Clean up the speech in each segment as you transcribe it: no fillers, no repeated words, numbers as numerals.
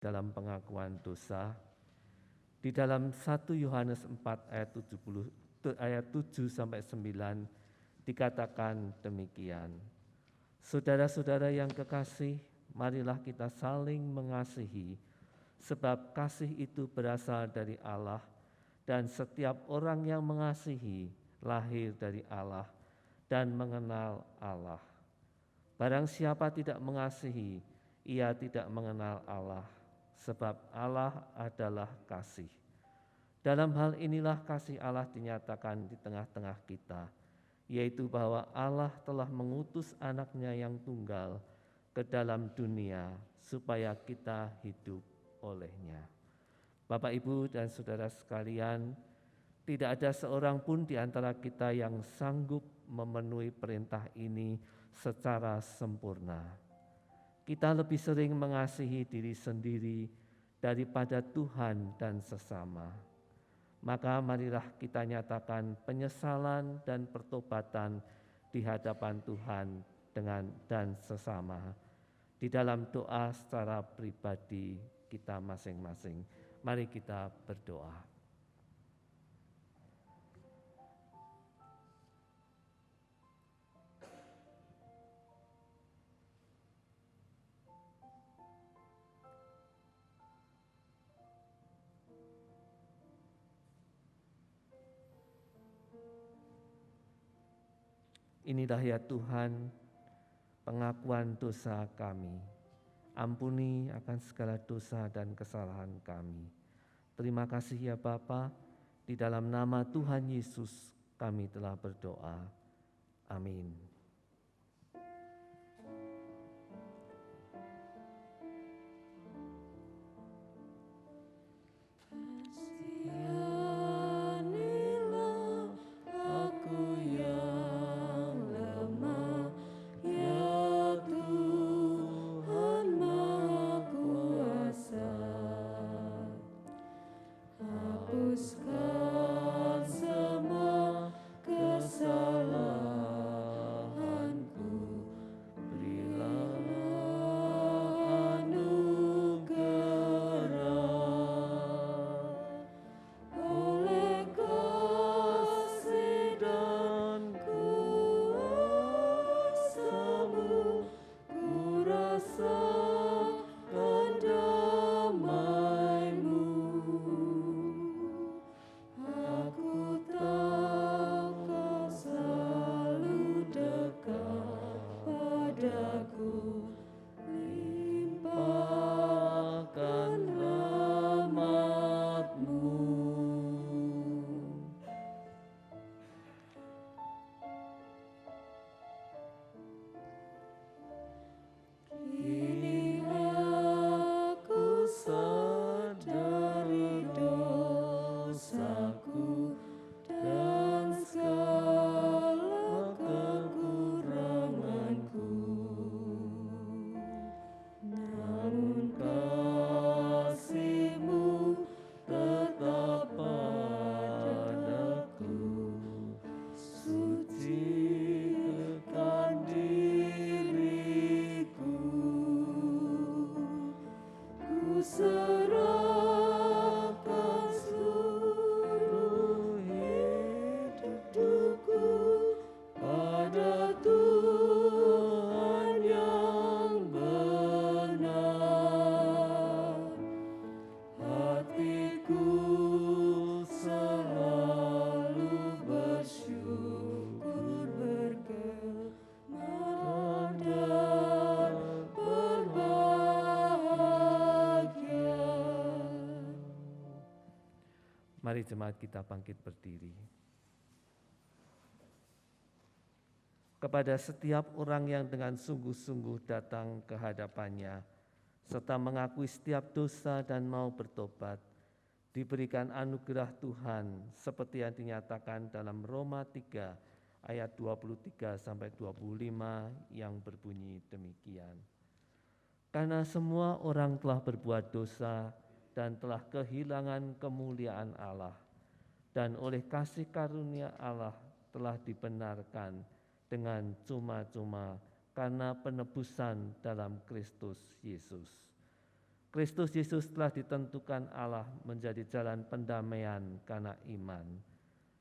dalam pengakuan dosa. Di dalam 1 Yohanes 4 ayat 7 sampai 9 dikatakan demikian. Saudara-saudara yang kekasih, marilah kita saling mengasihi, sebab kasih itu berasal dari Allah, dan setiap orang yang mengasihi lahir dari Allah dan mengenal Allah. Barang siapa tidak mengasihi, ia tidak mengenal Allah, sebab Allah adalah kasih. Dalam hal inilah kasih Allah dinyatakan di tengah-tengah kita, yaitu bahwa Allah telah mengutus anaknya yang tunggal ke dalam dunia supaya kita hidup olehnya. Bapak, Ibu, dan saudara sekalian, tidak ada seorang pun di antara kita yang sanggup memenuhi perintah ini secara sempurna. Kita lebih sering mengasihi diri sendiri daripada Tuhan dan sesama. Maka marilah kita nyatakan penyesalan dan pertobatan di hadapan Tuhan dan sesama di dalam doa secara pribadi kita masing-masing. Mari kita berdoa. Inilah ya Tuhan pengakuan dosa kami. Ampuni akan segala dosa dan kesalahan kami. Terima kasih ya Bapa, di dalam nama Tuhan Yesus kami telah berdoa. Amin. Mari jemaat kita bangkit berdiri. Kepada setiap orang yang dengan sungguh-sungguh datang ke hadapannya, serta mengakui setiap dosa dan mau bertobat, diberikan anugerah Tuhan seperti yang dinyatakan dalam Roma 3 ayat 23-25 yang berbunyi demikian. Karena semua orang telah berbuat dosa dan telah kehilangan kemuliaan Allah, dan oleh kasih karunia Allah telah dibenarkan dengan cuma-cuma karena penebusan dalam Kristus Yesus. Kristus Yesus telah ditentukan Allah menjadi jalan pendamaian karena iman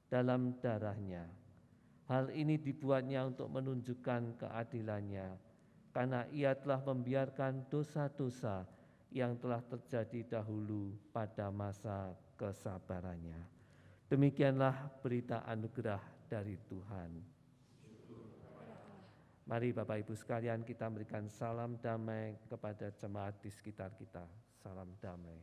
dalam darah-Nya. Hal ini dibuatnya untuk menunjukkan keadilannya, karena Ia telah membiarkan dosa-dosa yang telah terjadi dahulu pada masa kesabarannya. Demikianlah berita anugerah dari Tuhan. Mari Bapak Ibu sekalian, kita berikan salam damai kepada jemaat di sekitar kita. Salam damai.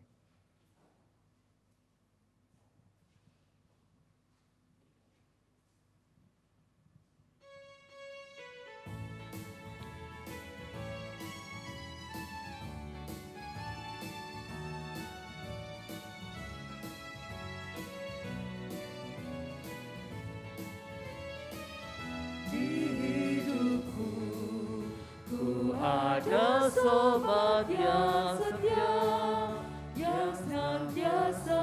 Ada sobat yang setia, yang senantiasa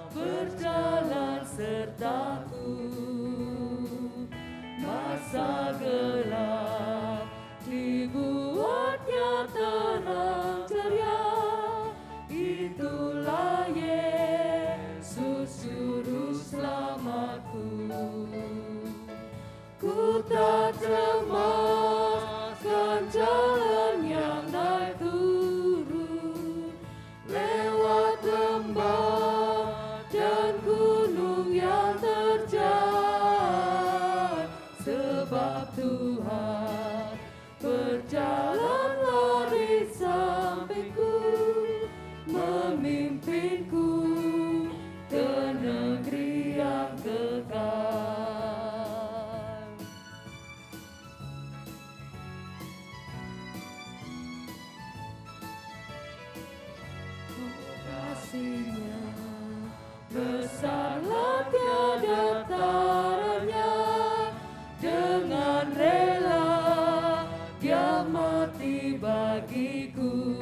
berjalan sertaku. Masa gelap dibuatnya terang ceria, itulah Yesus juru selamatku. Ku tak cemaskan jalan yang naik turun, lewat lembah dan gunung yang terjal, sebab Tuhan berjalanlah di sampingku, memimpinku ke negeri yang kekal. Kasihnya besarlah tiada taranya, dengan rela Dia mati bagiku.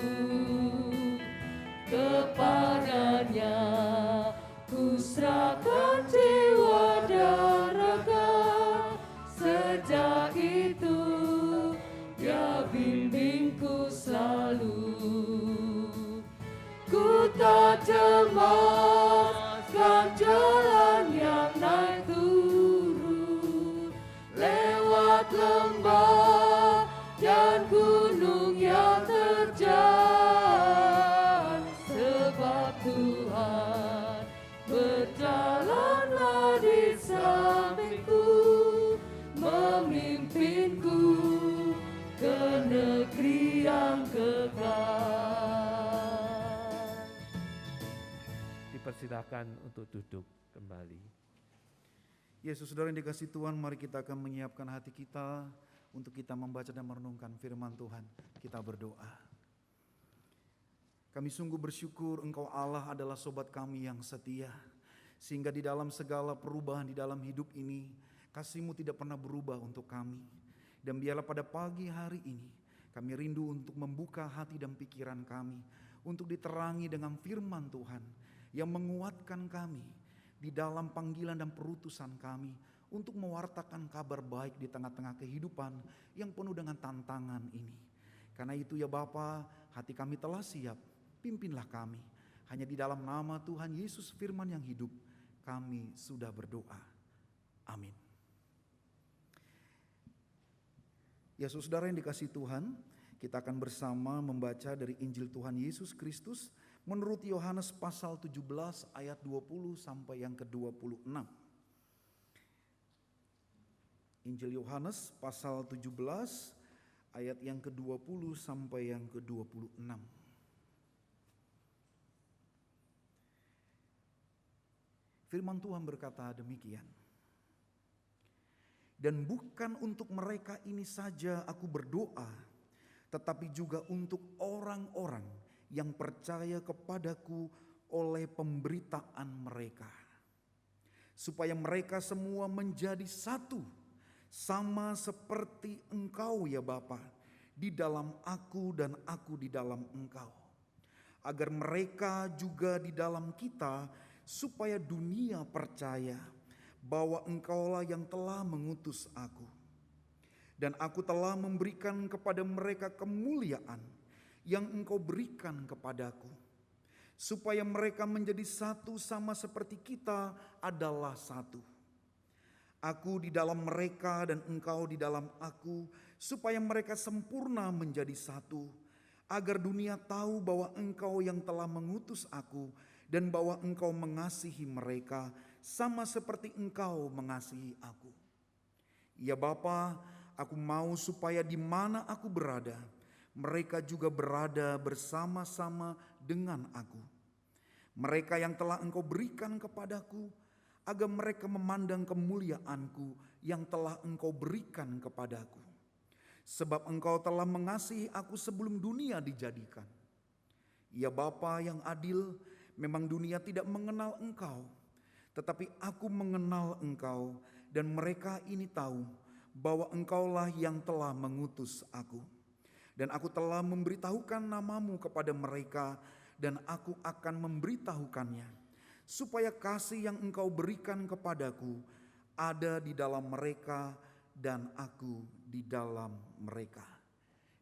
Kepadanya ku serahkan jiwa dan raga, sejak itu Dia bimbingku selalu. Ku tak cemaskan jalan yang naik turun, lewat lembah dan gunung yang terjal, sebab Tuhan berjalanlah di sampingku, memimpinku ke negeri yang kekal. Dipersilakan untuk duduk kembali. Yesus, saudara yang dikasihi Tuhan, mari kita akan menyiapkan hati kita untuk kita membaca dan merenungkan firman Tuhan. Kita berdoa. Kami sungguh bersyukur Engkau Allah adalah sobat kami yang setia, sehingga di dalam segala perubahan di dalam hidup ini, kasih-Mu tidak pernah berubah untuk kami. Dan biarlah pada pagi hari ini kami rindu untuk membuka hati dan pikiran kami, untuk diterangi dengan firman Tuhan yang menguatkan kami di dalam panggilan dan perutusan kami untuk mewartakan kabar baik di tengah-tengah kehidupan yang penuh dengan tantangan ini. Karena itu ya Bapa, hati kami telah siap, pimpinlah kami. Hanya di dalam nama Tuhan Yesus firman yang hidup, kami sudah berdoa. Amin. Ya saudara yang dikasihi Tuhan, kita akan bersama membaca dari Injil Tuhan Yesus Kristus menurut Yohanes pasal 17 ayat 20 sampai yang ke-26. Injil Yohanes pasal 17 ayat yang ke-20 sampai yang ke-26. Firman Tuhan berkata demikian. Dan bukan untuk mereka ini saja aku berdoa, tetapi juga untuk orang-orang yang percaya kepadaku oleh pemberitaan mereka, supaya mereka semua menjadi satu, sama seperti Engkau ya Bapa, di dalam aku dan aku di dalam Engkau, agar mereka juga di dalam kita, supaya dunia percaya bahwa Engkaulah yang telah mengutus aku. Dan aku telah memberikan kepada mereka kemuliaan yang Engkau berikan kepadaku, supaya mereka menjadi satu sama seperti kita adalah satu. Aku di dalam mereka dan Engkau di dalam aku, supaya mereka sempurna menjadi satu, agar dunia tahu bahwa Engkau yang telah mengutus aku dan bahwa Engkau mengasihi mereka sama seperti Engkau mengasihi aku. Ya Bapa, aku mau supaya di mana aku berada, mereka juga berada bersama-sama dengan aku. Mereka yang telah Engkau berikan kepadaku, agar mereka memandang kemuliaanku yang telah Engkau berikan kepadaku. Sebab Engkau telah mengasihi aku sebelum dunia dijadikan. Ya Bapa yang adil, memang dunia tidak mengenal Engkau, tetapi aku mengenal Engkau, dan mereka ini tahu bahwa Engkaulah yang telah mengutus aku. Dan aku telah memberitahukan namamu kepada mereka, dan aku akan memberitahukannya, supaya kasih yang Engkau berikan kepadaku ada di dalam mereka dan aku di dalam mereka.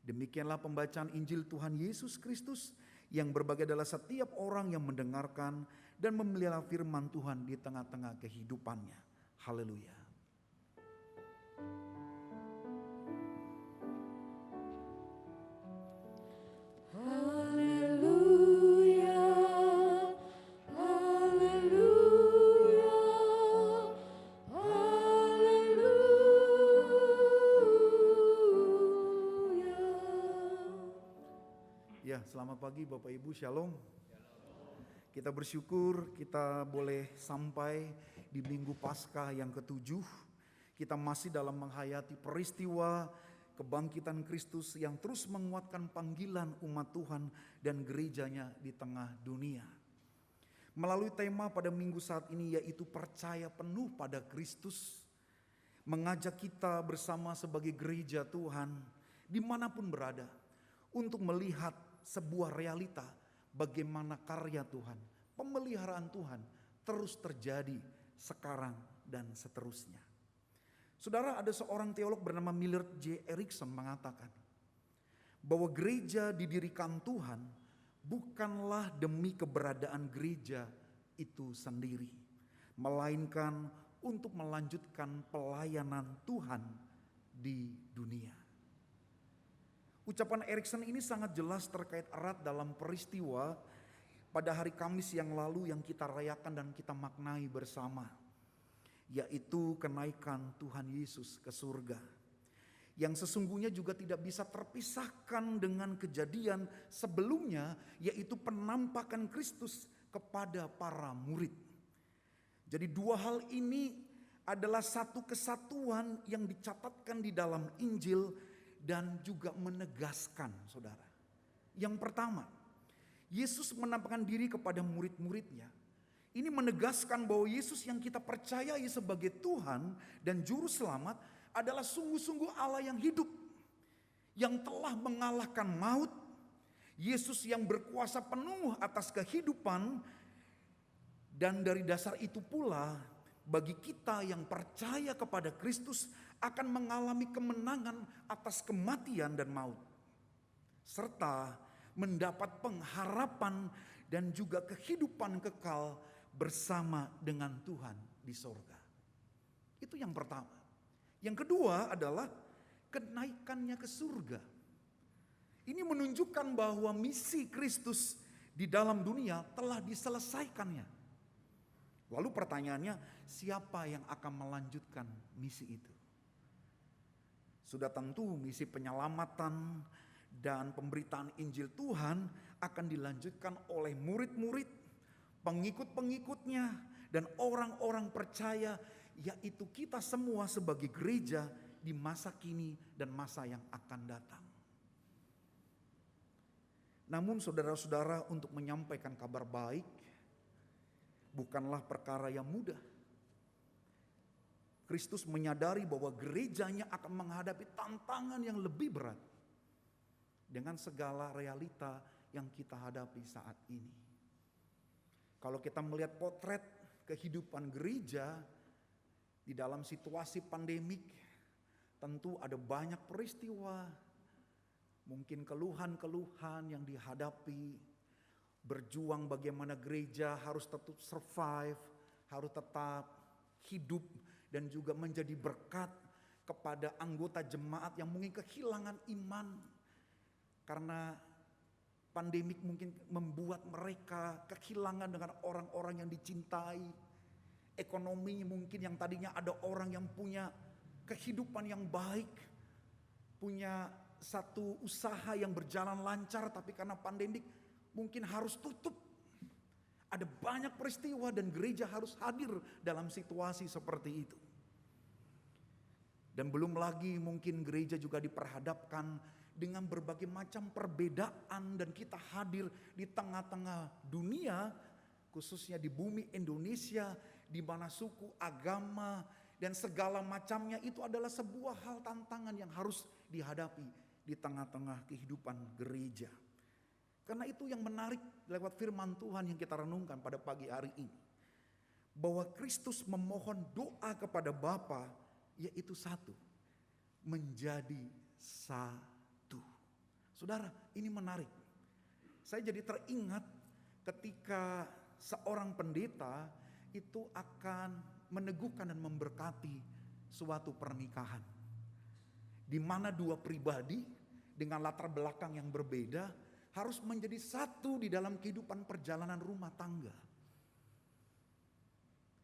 Demikianlah pembacaan Injil Tuhan Yesus Kristus yang berbagai adalah setiap orang yang mendengarkan dan memelihara firman Tuhan di tengah-tengah kehidupannya. Haleluya. Selamat pagi Bapak Ibu, Shalom. Kita bersyukur kita boleh sampai di Minggu Paskah yang ke-7. Kita masih dalam menghayati peristiwa kebangkitan Kristus yang terus menguatkan panggilan umat Tuhan dan gerejanya di tengah dunia. Melalui tema pada minggu saat ini yaitu percaya penuh pada Kristus, mengajak kita bersama sebagai gereja Tuhan dimanapun berada untuk melihat sebuah realita bagaimana karya Tuhan, pemeliharaan Tuhan terus terjadi sekarang dan seterusnya. Saudara, ada seorang teolog bernama Millard J. Erickson mengatakan bahwa gereja didirikan Tuhan bukanlah demi keberadaan gereja itu sendiri, melainkan untuk melanjutkan pelayanan Tuhan di dunia. Ucapan Erickson ini sangat jelas terkait erat dalam peristiwa pada hari Kamis yang lalu yang kita rayakan dan kita maknai bersama, yaitu kenaikan Tuhan Yesus ke surga. Yang sesungguhnya juga tidak bisa terpisahkan dengan kejadian sebelumnya, yaitu penampakan Kristus kepada para murid. Jadi dua hal ini adalah satu kesatuan yang dicatatkan di dalam Injil dan juga menegaskan, saudara. Yang pertama, Yesus menampakkan diri kepada murid-muridnya. Ini menegaskan bahwa Yesus yang kita percayai sebagai Tuhan dan Juru Selamat adalah sungguh-sungguh Allah yang hidup, yang telah mengalahkan maut. Yesus yang berkuasa penuh atas kehidupan, dan dari dasar itu pula bagi kita yang percaya kepada Kristus akan mengalami kemenangan atas kematian dan maut, serta mendapat pengharapan dan juga kehidupan kekal bersama dengan Tuhan di sorga. Itu yang pertama. Yang kedua adalah kenaikannya ke surga. Ini menunjukkan bahwa misi Kristus di dalam dunia telah diselesaikannya. Lalu pertanyaannya, siapa yang akan melanjutkan misi itu? Sudah tentu misi penyelamatan dan pemberitaan Injil Tuhan akan dilanjutkan oleh murid-murid, pengikut-pengikutnya, dan orang-orang percaya, yaitu kita semua sebagai gereja di masa kini dan masa yang akan datang. Namun saudara-saudara, untuk menyampaikan kabar baik bukanlah perkara yang mudah. Kristus menyadari bahwa gerejanya akan menghadapi tantangan yang lebih berat dengan segala realita yang kita hadapi saat ini. Kalau kita melihat potret kehidupan gereja di dalam situasi pandemik, tentu ada banyak peristiwa, Mungkin keluhan-keluhan yang dihadapi, berjuang bagaimana gereja harus tetap survive, harus tetap hidup dan juga menjadi berkat kepada anggota jemaat yang mungkin kehilangan iman karena pandemik mungkin membuat mereka kehilangan dengan orang-orang yang dicintai. Ekonominya mungkin yang tadinya ada orang yang punya kehidupan yang baik, punya satu usaha yang berjalan lancar, tapi karena pandemik mungkin harus tutup. Ada banyak peristiwa dan gereja harus hadir dalam situasi seperti itu. Dan belum lagi mungkin gereja juga diperhadapkan dengan berbagai macam perbedaan dan kita hadir di tengah-tengah dunia, khususnya di bumi Indonesia, di mana suku, agama, dan segala macamnya itu adalah sebuah hal tantangan yang harus dihadapi di tengah-tengah kehidupan gereja. Karena itu yang menarik lewat firman Tuhan yang kita renungkan pada pagi hari ini. Bahwa Kristus memohon doa kepada Bapa, yaitu satu, menjadi satu. Saudara, ini menarik. Saya jadi teringat ketika seorang pendeta itu akan meneguhkan dan memberkati suatu pernikahan. Di mana dua pribadi dengan latar belakang yang berbeda harus menjadi satu di dalam kehidupan perjalanan rumah tangga.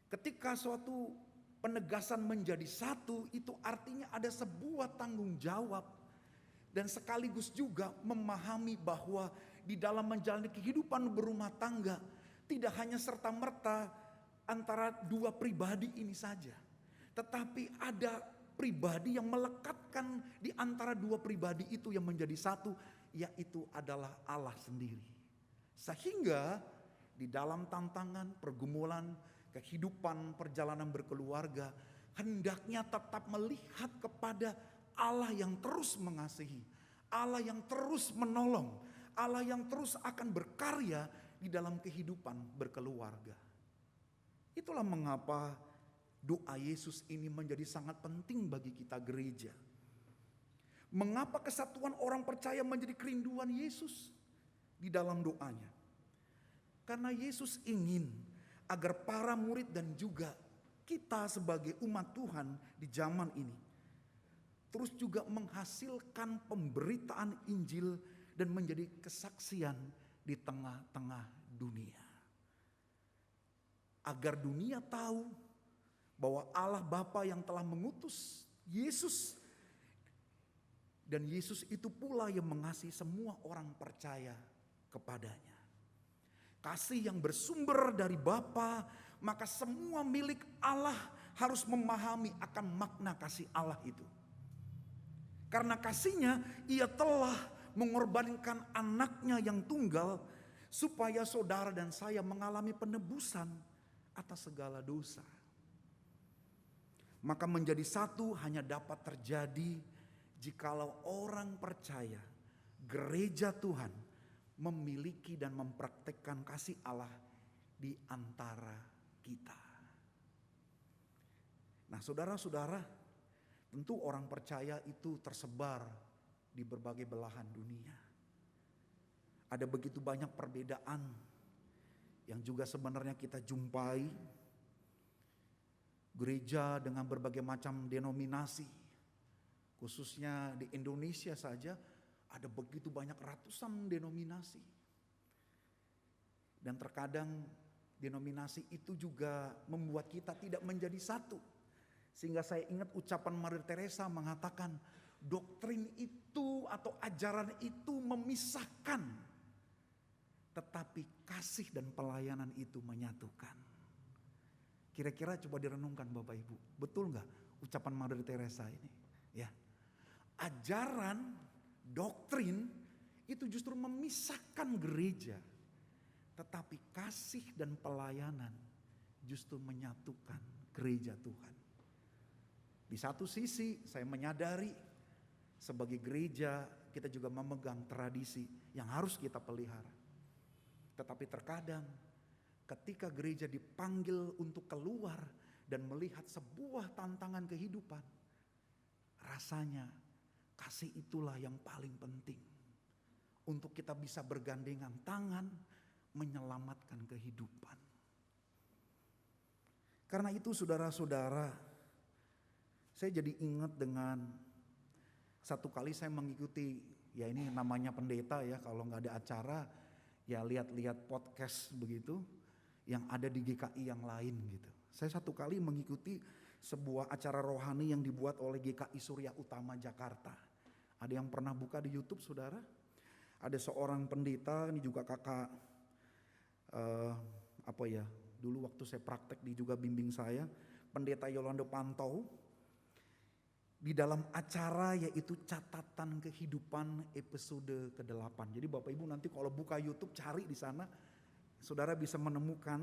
Ketika suatu penegasan menjadi satu, itu artinya ada sebuah tanggung jawab dan sekaligus juga memahami bahwa di dalam menjalani kehidupan berumah tangga tidak hanya serta-merta antara dua pribadi ini saja, tetapi ada pribadi yang melekatkan di antara dua pribadi itu yang menjadi satu, yaitu adalah Allah sendiri. Sehingga di dalam tantangan, pergumulan, kehidupan, perjalanan berkeluarga, hendaknya tetap melihat kepada Allah yang terus mengasihi, Allah yang terus menolong, Allah yang terus akan berkarya di dalam kehidupan berkeluarga. Itulah mengapa doa Yesus ini menjadi sangat penting bagi kita gereja. Mengapa kesatuan orang percaya menjadi kerinduan Yesus di dalam doanya? Karena Yesus ingin agar para murid dan juga kita sebagai umat Tuhan di zaman ini terus juga menghasilkan pemberitaan Injil dan menjadi kesaksian di tengah-tengah dunia. Agar dunia tahu bahwa Allah Bapa yang telah mengutus Yesus, dan Yesus itu pula yang mengasihi semua orang percaya kepadanya. Kasih yang bersumber dari Bapa, maka semua milik Allah harus memahami akan makna kasih Allah itu. Karena kasihnya ia telah mengorbankan anaknya yang tunggal supaya saudara dan saya mengalami penebusan atas segala dosa. Maka menjadi satu hanya dapat terjadi jikalau orang percaya gereja Tuhan memiliki dan mempraktekkan kasih Allah di antara kita. Nah, saudara-saudara, tentu orang percaya itu tersebar di berbagai belahan dunia. Ada begitu banyak perbedaan yang juga sebenarnya kita jumpai. Gereja dengan berbagai macam denominasi, khususnya di Indonesia saja ada begitu banyak ratusan denominasi. Dan terkadang denominasi itu juga membuat kita tidak menjadi satu. Sehingga saya ingat ucapan Mother Teresa mengatakan, doktrin itu atau ajaran itu memisahkan, tetapi kasih dan pelayanan itu menyatukan. Kira-kira coba direnungkan Bapak Ibu, betul gak ucapan Mother Teresa ini? Ya, ajaran, doktrin itu justru memisahkan gereja, tetapi kasih dan pelayanan justru menyatukan gereja Tuhan. Di satu sisi saya menyadari sebagai gereja kita juga memegang tradisi yang harus kita pelihara. Tetapi terkadang ketika gereja dipanggil untuk keluar dan melihat sebuah tantangan kehidupan, rasanya kasih itulah yang paling penting. untuk kita bisa bergandengan tangan menyelamatkan kehidupan. Karena itu saudara-saudara, saya jadi ingat dengan satu kali saya mengikuti, ya ini namanya pendeta ya, kalau nggak ada acara ya lihat-lihat podcast begitu yang ada di GKI yang lain gitu. Saya satu kali mengikuti sebuah acara rohani yang dibuat oleh GKI Surya Utama Jakarta. Ada yang pernah buka di YouTube saudara? Ada seorang pendeta, ini juga kakak dulu waktu saya praktek di juga bimbing saya, pendeta Yolando Pantau. Di dalam acara yaitu catatan kehidupan episode ke-8. Jadi Bapak Ibu nanti kalau buka YouTube cari di sana, saudara bisa menemukan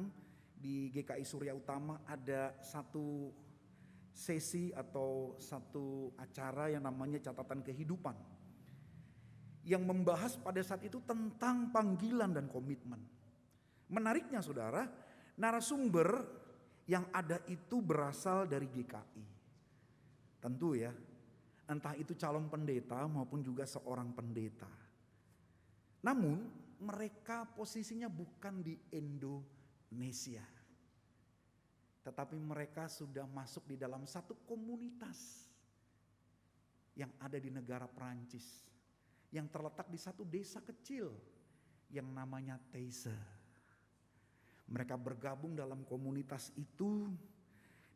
di GKI Surya Utama ada satu sesi atau satu acara yang namanya catatan kehidupan. Yang membahas pada saat itu tentang panggilan dan komitmen. Menariknya saudara, narasumber yang ada itu berasal dari GKI. Tentu ya, entah itu calon pendeta maupun juga seorang pendeta. Namun mereka posisinya bukan di Indonesia. Tetapi mereka sudah masuk di dalam satu komunitas yang ada di negara Perancis. Yang terletak di satu desa kecil yang namanya Teisse. Mereka bergabung dalam komunitas itu.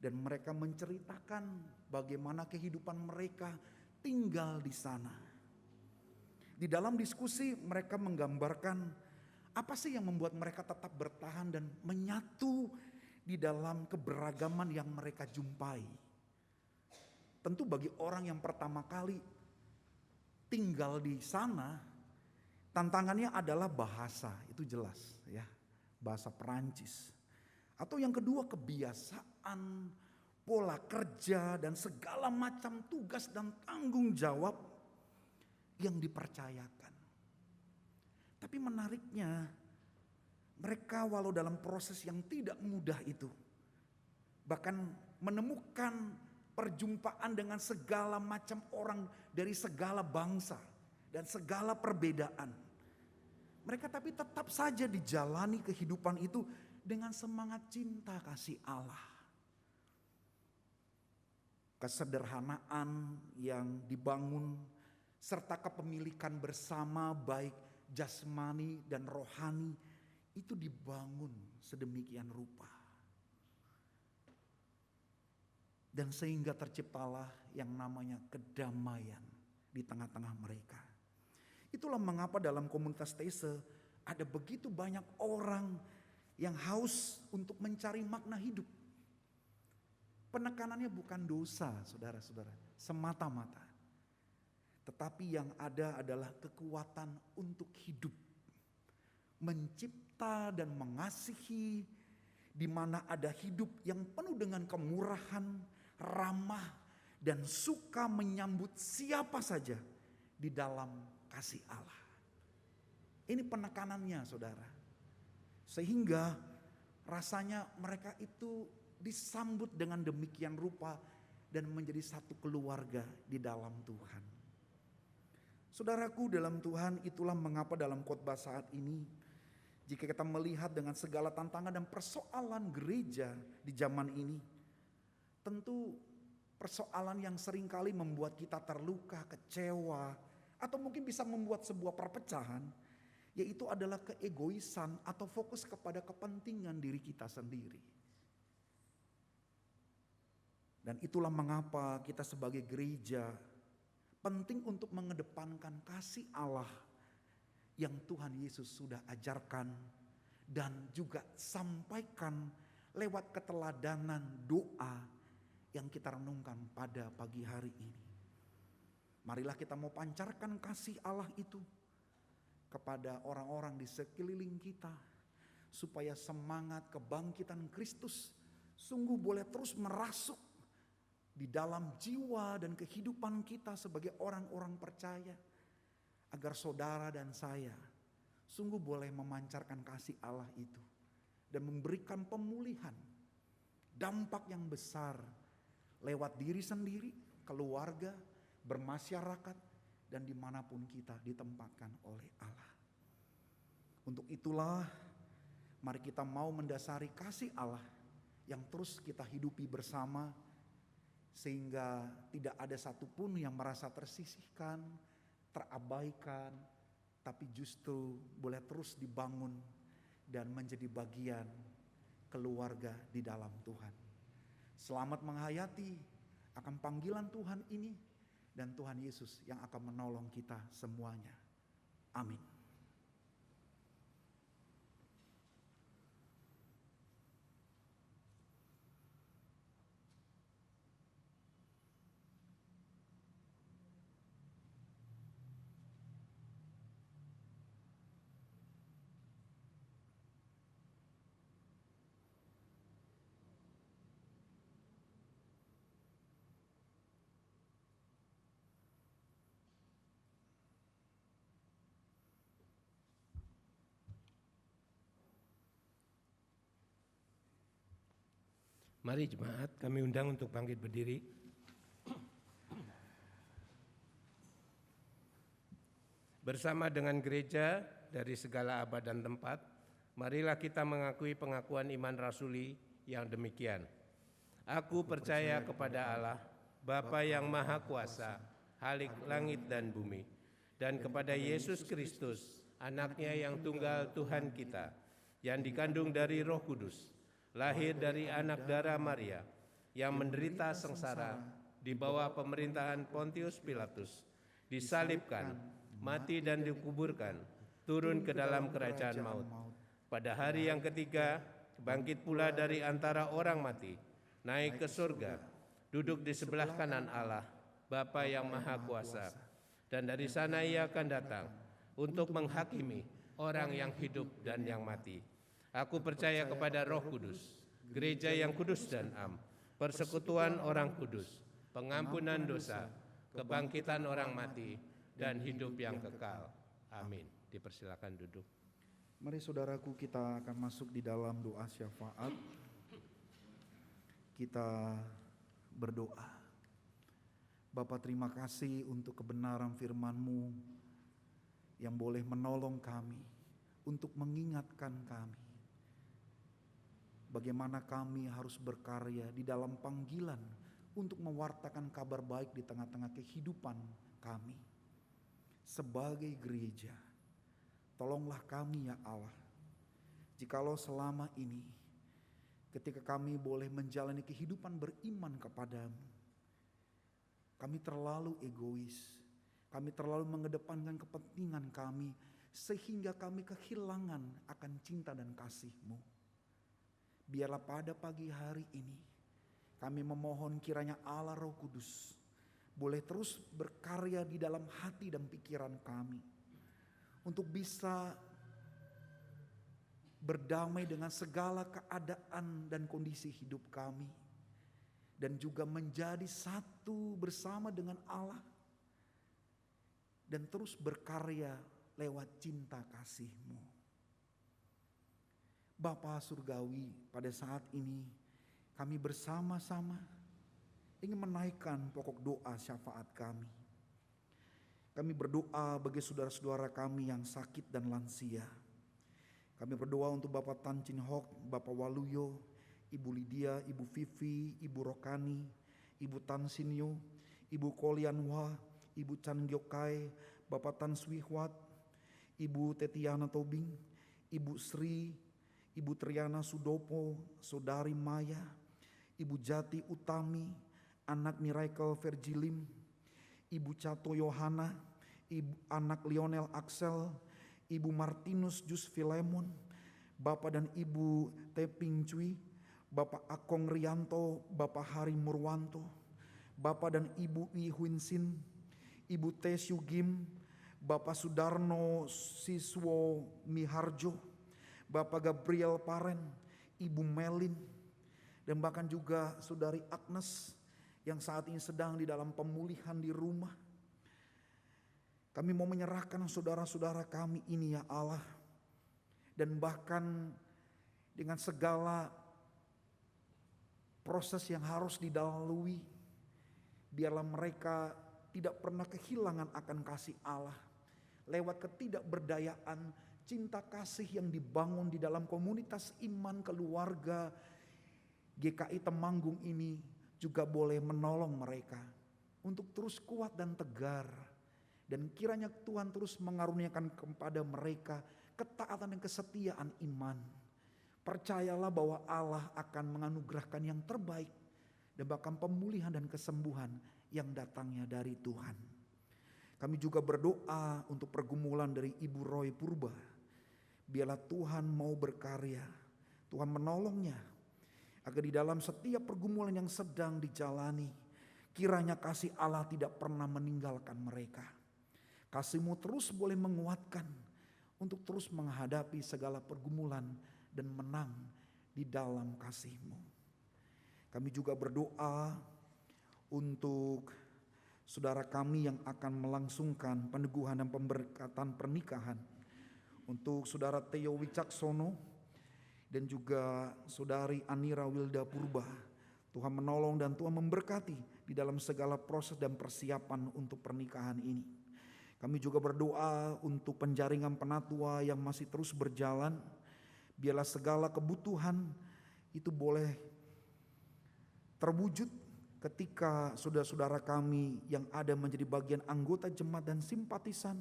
Dan mereka menceritakan bagaimana kehidupan mereka tinggal di sana. Di dalam diskusi mereka menggambarkan apa sih yang membuat mereka tetap bertahan dan menyatu di dalam keberagaman yang mereka jumpai. Tentu bagi orang yang pertama kali tinggal di sana, tantangannya adalah bahasa, itu jelas ya, bahasa Perancis. Atau yang kedua kebiasaan, pola kerja dan segala macam tugas dan tanggung jawab yang dipercayakan. Tapi menariknya mereka walau dalam proses yang tidak mudah itu, bahkan menemukan perjumpaan dengan segala macam orang dari segala bangsa dan segala perbedaan. Mereka tapi tetap saja dijalani kehidupan itu dengan semangat cinta kasih Allah. Kesederhanaan yang dibangun serta kepemilikan bersama baik jasmani dan rohani itu dibangun sedemikian rupa. Dan sehingga terciptalah yang namanya kedamaian di tengah-tengah mereka. Itulah mengapa dalam komunitas Teisse ada begitu banyak orang yang haus untuk mencari makna hidup. Penekanannya bukan dosa, saudara-saudara, semata-mata. Tetapi yang ada adalah kekuatan untuk hidup. Mencipta dan mengasihi, di mana ada hidup yang penuh dengan kemurahan, ramah, dan suka menyambut siapa saja di dalam kasih Allah. Ini penekanannya, saudara. Sehingga rasanya mereka itu disambut dengan demikian rupa dan menjadi satu keluarga di dalam Tuhan. Saudaraku dalam Tuhan, itulah mengapa dalam khotbah saat ini, jika kita melihat dengan segala tantangan dan persoalan gereja di zaman ini, tentu persoalan yang seringkali membuat kita terluka, kecewa, atau mungkin bisa membuat sebuah perpecahan, yaitu adalah keegoisan atau fokus kepada kepentingan diri kita sendiri. Dan itulah mengapa kita sebagai gereja penting untuk mengedepankan kasih Allah yang Tuhan Yesus sudah ajarkan dan juga sampaikan lewat keteladanan doa yang kita renungkan pada pagi hari ini. Marilah kita mau pancarkan kasih Allah itu kepada orang-orang di sekeliling kita, supaya semangat kebangkitan Kristus sungguh boleh terus merasuk di dalam jiwa dan kehidupan kita sebagai orang-orang percaya, agar saudara dan saya sungguh boleh memancarkan kasih Allah itu dan memberikan pemulihan, dampak yang besar lewat diri sendiri, keluarga, bermasyarakat, dan dimanapun kita ditempatkan oleh Allah. Untuk itulah mari kita mau mendasari kasih Allah yang terus kita hidupi bersama, sehingga tidak ada satupun yang merasa tersisihkan, terabaikan, tapi justru boleh terus dibangun dan menjadi bagian keluarga di dalam Tuhan. Selamat menghayati akan panggilan Tuhan ini, dan Tuhan Yesus yang akan menolong kita semuanya. Amin. Mari jemaat, kami undang untuk bangkit berdiri. Bersama dengan gereja dari segala abad dan tempat, marilah kita mengakui pengakuan iman rasuli yang demikian. Aku percaya kepada Allah, Bapa yang Maha Kuasa, Khalik langit dan bumi, dan kepada Yesus Kristus, Anaknya yang tunggal Tuhan kita, yang dikandung dari Roh Kudus, lahir dari anak darah Maria, yang menderita sengsara di bawah pemerintahan Pontius Pilatus, disalibkan, mati dan dikuburkan, turun ke dalam kerajaan maut. Pada hari yang ketiga, bangkit pula dari antara orang mati, naik ke surga, duduk di sebelah kanan Allah, Bapa yang Maha Kuasa, dan dari sana Ia akan datang untuk menghakimi orang yang hidup dan yang mati. Aku percaya kepada Roh Kudus, gereja yang kudus dan am, persekutuan orang kudus, pengampunan dosa, kebangkitan orang mati, dan hidup yang kekal. Amin. Dipersilakan duduk. Mari saudaraku, kita akan masuk di dalam doa syafaat. Kita berdoa. Bapa, terima kasih untuk kebenaran firman-Mu yang boleh menolong kami, untuk mengingatkan kami bagaimana kami harus berkarya di dalam panggilan untuk mewartakan kabar baik di tengah-tengah kehidupan kami sebagai gereja. Tolonglah kami ya Allah, jikalau selama ini ketika kami boleh menjalani kehidupan beriman kepadamu, kami terlalu egois, kami terlalu mengedepankan kepentingan kami, sehingga kami kehilangan akan cinta dan kasih-Mu. Biarlah pada pagi hari ini kami memohon kiranya Allah Roh Kudus boleh terus berkarya di dalam hati dan pikiran kami, untuk bisa berdamai dengan segala keadaan dan kondisi hidup kami, dan juga menjadi satu bersama dengan Allah, dan terus berkarya lewat cinta kasih-Mu. Bapa Surgawi, pada saat ini kami bersama-sama ingin menaikkan pokok doa syafaat kami. Kami berdoa bagi saudara-saudara kami yang sakit dan lansia. Kami berdoa untuk Bapak Tan Chin Hock, Bapak Waluyo, Ibu Lydia, Ibu Vivi, Ibu Rokani, Ibu Tan Sinyo, Ibu Kolianwa, Ibu Chan Gyokai, Bapak Tan Swihwat, Ibu Tetiana Tobing, Ibu Sri, Ibu Triana Sudopo, Saudari Maya, Ibu Jati Utami, anak Miracle Vergilim, Ibu Cato Yohana, anak Lionel Axel, Ibu Martinus Jus Filemon, Bapak dan Ibu Teping Cui, Bapak Akong Rianto, Bapak Hari Murwanto, Bapak dan Ibu I Huinsin, Ibu Tesyu Gim, Bapak Sudarno Siswo Miharjo, Bapak Gabriel Paren, Ibu Melin, dan bahkan juga Saudari Agnes yang saat ini sedang di dalam pemulihan di rumah. Kami mau menyerahkan saudara-saudara kami ini ya Allah, dan bahkan dengan segala proses yang harus dilalui, biarlah mereka tidak pernah kehilangan akan kasih Allah. Lewat ketidakberdayaan, cinta kasih yang dibangun di dalam komunitas iman keluarga GKI Temanggung ini juga boleh menolong mereka untuk terus kuat dan tegar. Dan kiranya Tuhan terus mengaruniakan kepada mereka ketaatan dan kesetiaan iman. Percayalah bahwa Allah akan menganugerahkan yang terbaik dan bahkan pemulihan dan kesembuhan yang datangnya dari Tuhan. Kami juga berdoa untuk pergumulan dari Ibu Roy Purba. Biarlah Tuhan mau berkarya, Tuhan menolongnya, agar di dalam setiap pergumulan yang sedang dijalani, kiranya kasih Allah tidak pernah meninggalkan mereka. Kasih-Mu terus boleh menguatkan untuk terus menghadapi segala pergumulan dan menang di dalam kasih-Mu. Kami juga berdoa untuk saudara kami yang akan melangsungkan peneguhan dan pemberkatan pernikahan. Untuk saudara Theo Wicaksono dan juga saudari Anira Wilda Purba. Tuhan menolong dan Tuhan memberkati di dalam segala proses dan persiapan untuk pernikahan ini. Kami juga berdoa untuk penjaringan penatua yang masih terus berjalan. Biarlah segala kebutuhan itu boleh terwujud ketika saudara-saudara kami yang ada menjadi bagian anggota jemaat dan simpatisan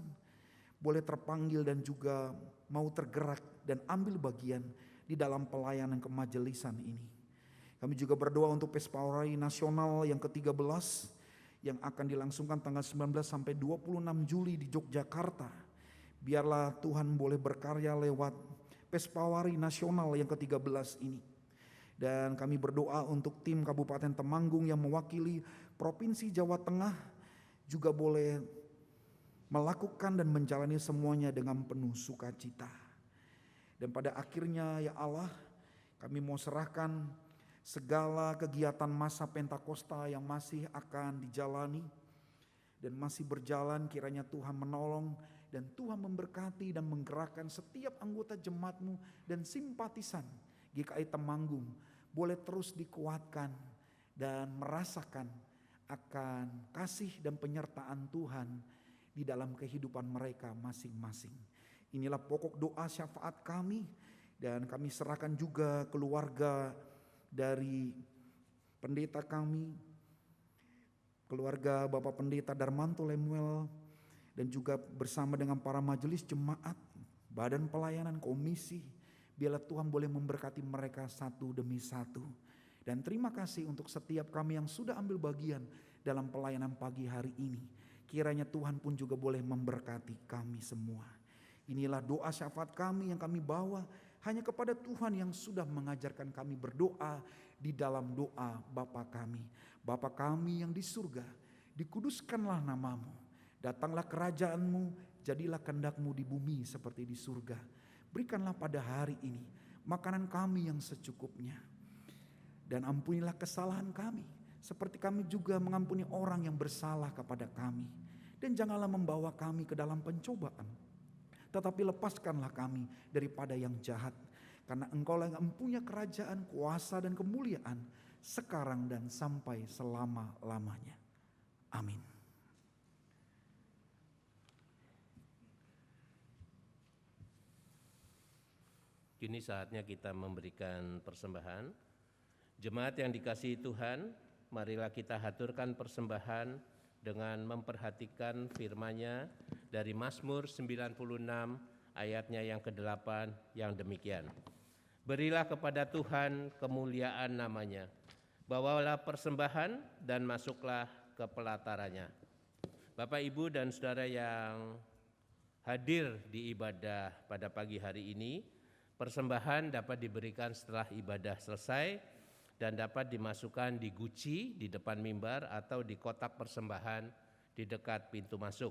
boleh terpanggil dan juga mau tergerak dan ambil bagian di dalam pelayanan kemajelisan ini. Kami juga berdoa untuk Pespawari Nasional yang ke-13 yang akan dilangsungkan tanggal 19 sampai 26 Juli di Yogyakarta. Biarlah Tuhan boleh berkarya lewat Pespawari Nasional yang ke-13 ini. Dan kami berdoa untuk tim Kabupaten Temanggung yang mewakili Provinsi Jawa Tengah juga boleh melakukan dan menjalani semuanya dengan penuh sukacita. Dan pada akhirnya ya Allah, kami mau serahkan segala kegiatan masa Pentakosta yang masih akan dijalani dan masih berjalan. Kiranya Tuhan menolong dan Tuhan memberkati dan menggerakkan setiap anggota jemaat-Mu dan simpatisan GKI Temanggung boleh terus dikuatkan dan merasakan akan kasih dan penyertaan Tuhan di dalam kehidupan mereka masing-masing. Inilah pokok doa syafaat kami, dan kami serahkan juga keluarga dari pendeta kami, keluarga Bapak Pendeta Darmanto Lemuel, dan juga bersama dengan para majelis jemaat, badan pelayanan, komisi. Biarlah Tuhan boleh memberkati mereka satu demi satu. Dan terima kasih untuk setiap kami yang sudah ambil bagian dalam pelayanan pagi hari ini. Kiranya Tuhan pun juga boleh memberkati kami semua. Inilah doa syafaat kami yang kami bawa hanya kepada Tuhan yang sudah mengajarkan kami berdoa di dalam doa Bapa kami. Bapa kami yang di surga, dikuduskanlah nama-Mu. Datanglah kerajaan-Mu, jadilah kehendak-Mu di bumi seperti di surga. Berikanlah pada hari ini makanan kami yang secukupnya. Dan ampunilah kesalahan kami, seperti kami juga mengampuni orang yang bersalah kepada kami. Dan janganlah membawa kami ke dalam pencobaan, tetapi lepaskanlah kami daripada yang jahat. Karena Engkaulah yang mempunyai kerajaan, kuasa dan kemuliaan sekarang dan sampai selama-lamanya. Amin. Kini saatnya kita memberikan persembahan. Jemaat yang dikasihi Tuhan, marilah kita haturkan persembahan dengan memperhatikan firman-Nya dari Mazmur 96 ayatnya yang ke-8 yang demikian. Berilah kepada Tuhan kemuliaan nama-Nya, bawalah persembahan dan masuklah ke pelatarannya. Bapak, Ibu, dan saudara yang hadir di ibadah pada pagi hari ini, persembahan dapat diberikan setelah ibadah selesai dan dapat dimasukkan di guci di depan mimbar atau di kotak persembahan di dekat pintu masuk.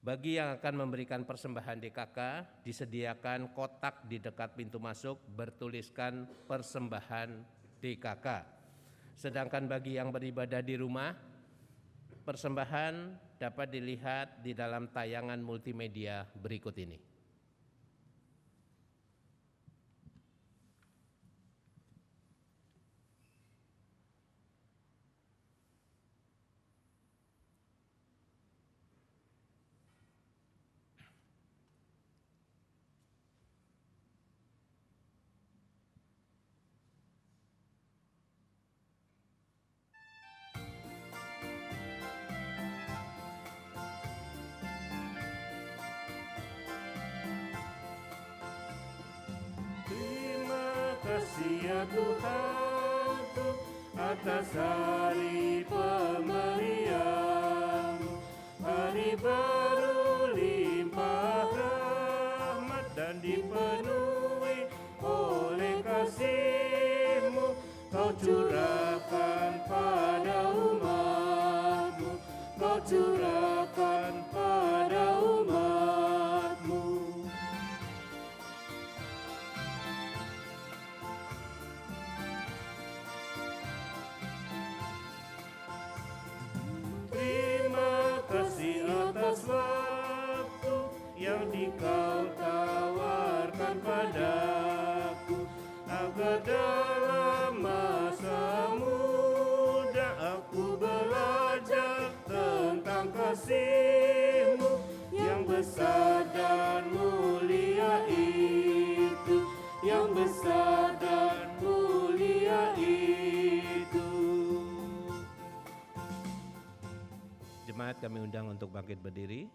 Bagi yang akan memberikan persembahan DKK, disediakan kotak di dekat pintu masuk bertuliskan persembahan DKK. Sedangkan bagi yang beribadah di rumah, persembahan dapat dilihat di dalam tayangan multimedia berikut ini. kasih ya Tuhanku atas hari pemberian-Mu, hari baru limpah rahmat dan dipenuhi oleh kasih-Mu. Kau curahkan pada umat-Mu, Kau curahkan pada umat-Mu. Terima kasih atas waktu yang Kau tawarkan padaku, agar dalam masa muda aku belajar tentang kasih-Mu yang besar dan mulia itu, yang besar dan mulia itu. Jemaat kami undang untuk bangkit berdiri.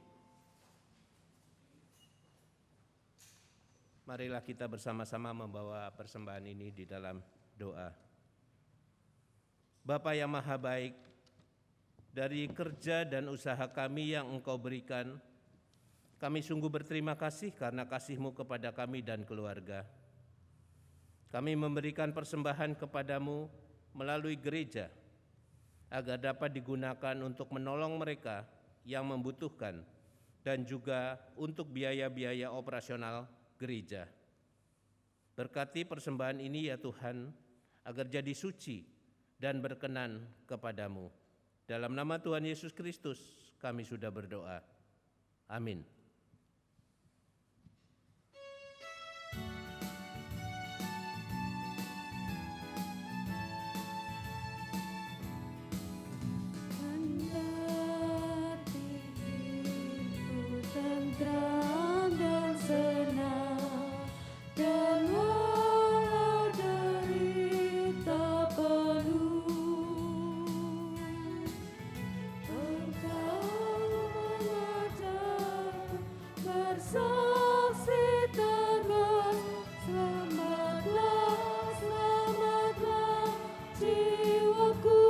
Marilah kita bersama-sama membawa persembahan ini di dalam doa. Bapa yang Maha Baik, dari kerja dan usaha kami yang Engkau berikan, kami sungguh berterima kasih karena kasih-Mu kepada kami dan keluarga. Kami memberikan persembahan kepadamu melalui gereja, agar dapat digunakan untuk menolong mereka yang membutuhkan dan juga untuk biaya-biaya operasional gereja. Berkati persembahan ini ya Tuhan, agar jadi suci dan berkenan kepadamu. Dalam nama Tuhan Yesus Kristus kami sudah berdoa. Amin. Tenteram dan senang, dan walau derita penuh, Engkau mengajarku bersaksi tegas. Selamatlah, selamatlah jiwaku,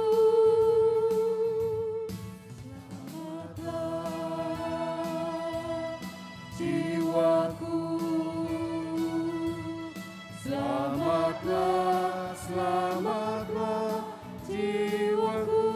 selamatlah, selamatlah jiwaku.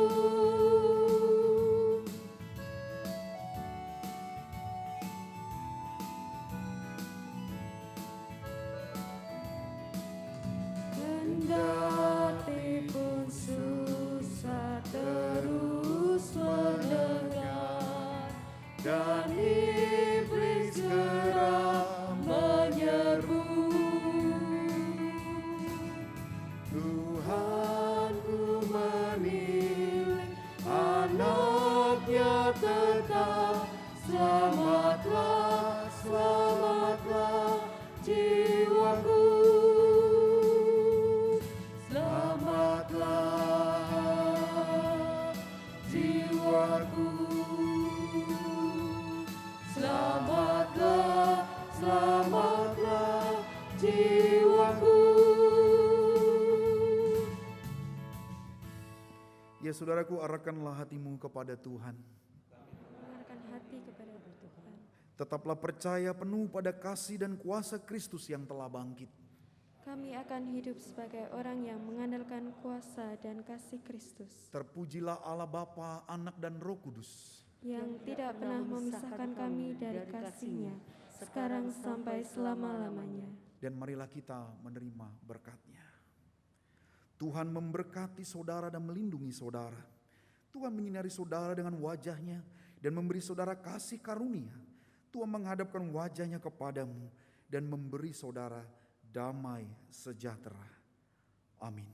Kendati pun susah terus mendengar, dan iblis geram menyerbu, Tuhanku memilih anaknya tetap. Selamatlah, selamatlah jiwaku, selamatlah jiwaku, selamatlah, selamatlah jiwaku. Ya saudaraku, arahkanlah hatimu kepada Tuhan. Mengarahkan hati kepada Tuhan. Tetaplah percaya penuh pada kasih dan kuasa Kristus yang telah bangkit. Kami akan hidup sebagai orang yang mengandalkan kuasa dan kasih Kristus, Terpujilah Allah Bapa, Anak dan Roh Kudus. yang tidak pernah memisahkan kami dari kasih-Nya, sekarang sampai selama-lamanya. Dan marilah kita menerima berkat-Nya. Tuhan memberkati saudara dan melindungi saudara. Tuhan menyinari saudara dengan wajah-Nya dan memberi saudara kasih karunia. Tuhan menghadapkan wajah-Nya kepadamu dan memberi saudara damai sejahtera. Amin.